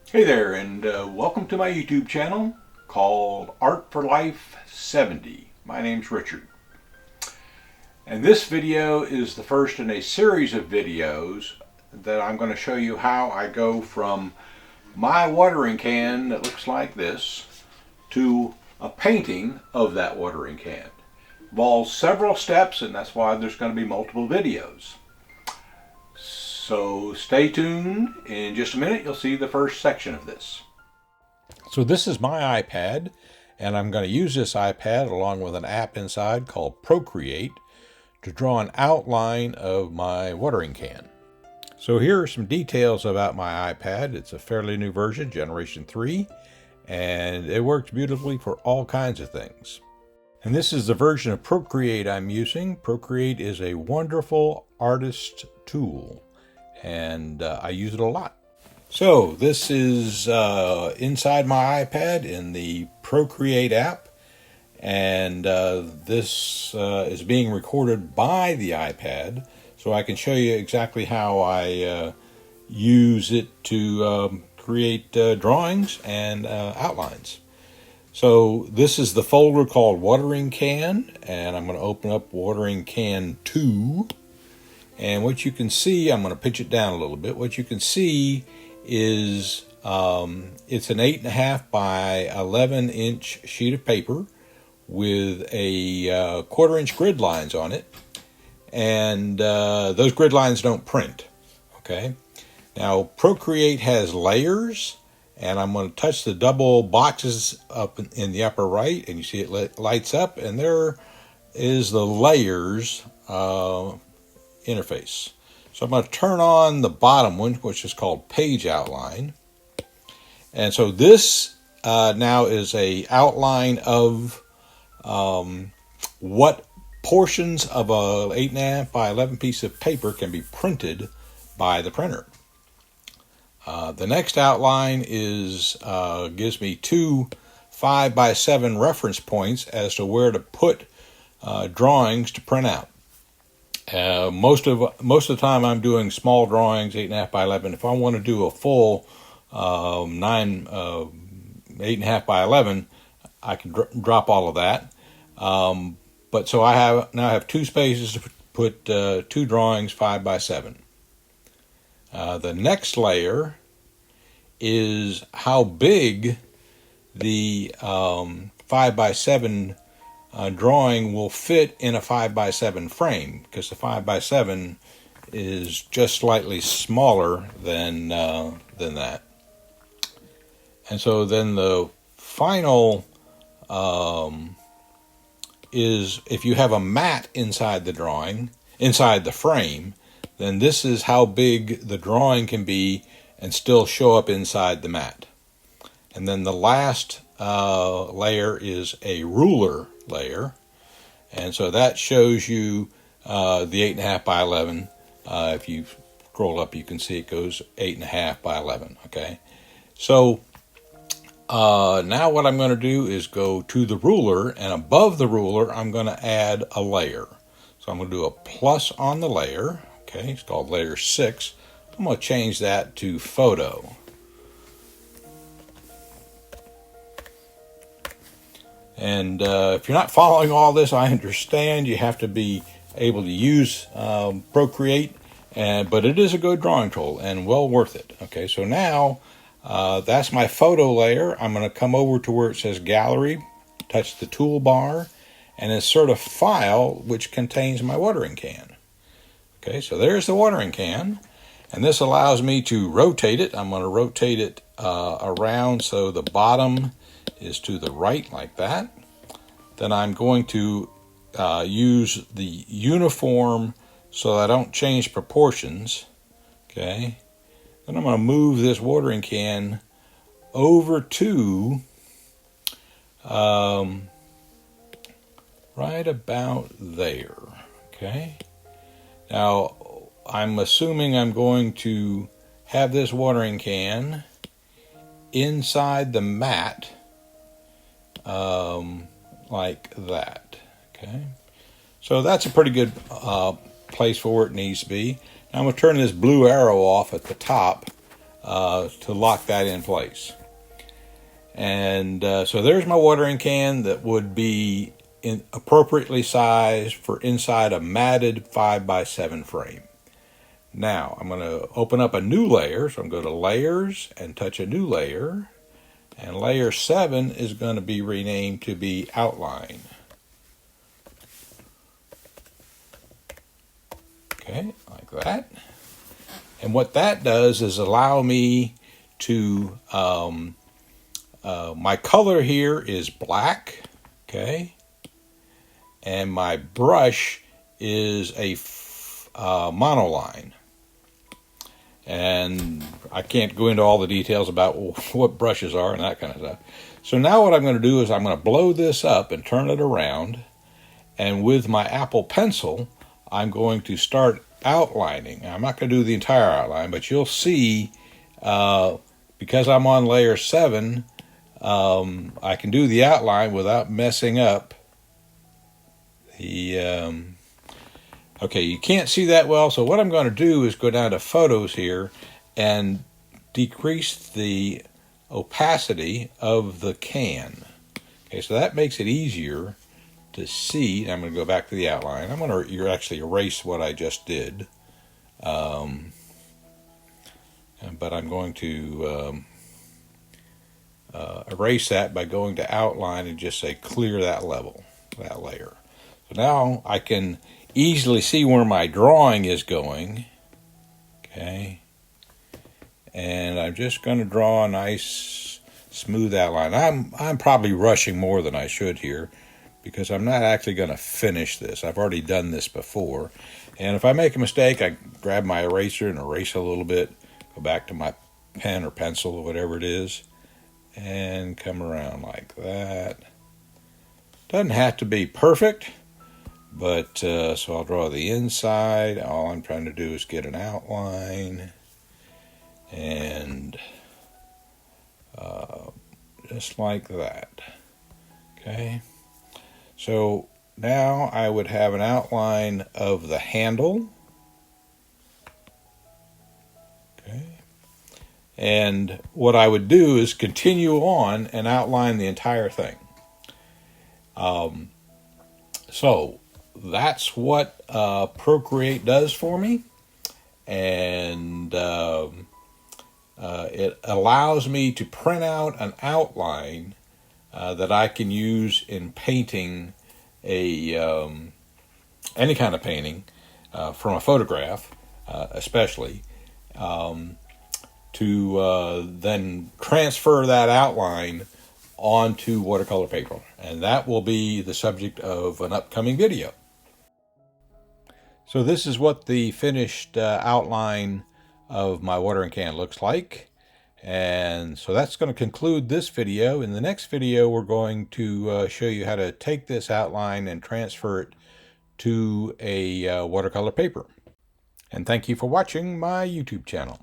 Hey there, and welcome to my YouTube channel called Art for Life 70. My name's Richard, and this video is the first in a series of videos that I'm going to show you how I go from my watering can that looks like this to a painting of that watering can. It involves several steps, and that's why there's going to be multiple videos. So stay tuned. In just a minute, you'll see the first section of this. So this is my iPad, and I'm going to use this iPad along with an app inside called Procreate to draw an outline of my watering can. So here are some details about my iPad. It's a fairly new version, Generation 3, and it works beautifully for all kinds of things. And this is the version of Procreate I'm using. Procreate is a wonderful artist tool, and I use it a lot. So this is inside my iPad in the Procreate app, and this is being recorded by the iPad, so I can show you exactly how I use it to create drawings and outlines. So this is the folder called Watering Can, and I'm going to open up Watering Can 2. And what you can see, I'm going to pitch it down a little bit. What you can see is it's an 8.5 by 11 inch sheet of paper with a 1/4 inch grid lines on it. And those grid lines don't print. Okay. Now Procreate has layers, and I'm going to touch the double boxes up in the upper right, and you see it lights up, and there is the layers interface. So I'm going to turn on the bottom one, which is called Page Outline. And so this now is a outline of what portions of a 8.5 by 11 piece of paper can be printed by the printer. The next outline is gives me two 5 by 7 reference points as to where to put drawings to print out. Most of the time I'm doing small drawings, 8.5 by 11. If I want to do a full 8.5 by 11, I can drop all of that. But so I now have two spaces to put two drawings 5 by 7. The next layer is how big the 5 by 7 drawing will fit in a 5 by 7 frame, because the 5 by 7 is just slightly smaller than that. And so then the final is if you have a mat inside the drawing, inside the frame, then this is how big the drawing can be and still show up inside the mat. And then the last layer is a ruler layer, and so that shows you the 8.5 by 11. If you scroll up, you can see it goes 8.5 by 11. Okay, so now what I'm going to do is go to the ruler, and above the ruler I'm going to add a layer. So I'm going to do a plus on the layer. Okay, it's called layer 6. I'm going to change that to photo. And if you're not following all this, I understand. You have to be able to use Procreate, but it is a good drawing tool and well worth it. Okay, so now that's my photo layer. I'm going to come over to where it says Gallery, touch the toolbar, and insert a file which contains my watering can. Okay, so there's the watering can, and this allows me to rotate it. I'm going to rotate it around so the bottom is to the right like that. Then I'm going to use the uniform so that I don't change proportions. Okay. Then I'm going to move this watering can over to right about there. Okay. Now I'm assuming I'm going to have this watering can inside the mat like that. Okay, so that's a pretty good place for where it needs to be. Now I'm going to turn this blue arrow off at the top to lock that in place. And so there's my watering can that would be appropriately sized for inside a matted 5x7 frame. Now I'm going to open up a new layer, so I'm going to go to Layers and touch a new layer, and layer 7 is going to be renamed to be Outline. Okay, like that. And what that does is allow me to, my color here is black, okay, and my brush is a monoline. And I can't go into all the details about what brushes are and that kind of stuff. So now what I'm going to do is I'm going to blow this up and turn it around, and with my Apple Pencil I'm going to start outlining. I'm not going to do the entire outline, but you'll see, because I'm on layer 7, I can do the outline without messing up the... Okay, you can't see that well, so what I'm going to do is go down to Photos here and decrease the opacity of the can. Okay, so that makes it easier to see. I'm going to go back to the outline. I'm going to actually erase what I just did. But I'm going to erase that by going to Outline and just say clear that level, that layer. So now I can easily see where my drawing is going. Okay. And I'm just going to draw a nice smooth outline. I'm probably rushing more than I should here, because I'm not actually going to finish this. I've already done this before. And if I make a mistake, I grab my eraser and erase a little bit, go back to my pen or pencil or whatever it is, and come around like that. Doesn't have to be perfect, but so I'll draw the inside. All I'm trying to do is get an outline, and just like that. Okay. So now I would have an outline of the handle. Okay. And what I would do is continue on and outline the entire thing. So that's what Procreate does for me. And it allows me to print out an outline that I can use in painting any kind of painting, from a photograph especially, to then transfer that outline onto watercolor paper. And that will be the subject of an upcoming video. So this is what the finished outline of my watering can looks like. And so that's going to conclude this video. In the next video, we're going to show you how to take this outline and transfer it to a watercolor paper. And thank you for watching my YouTube channel.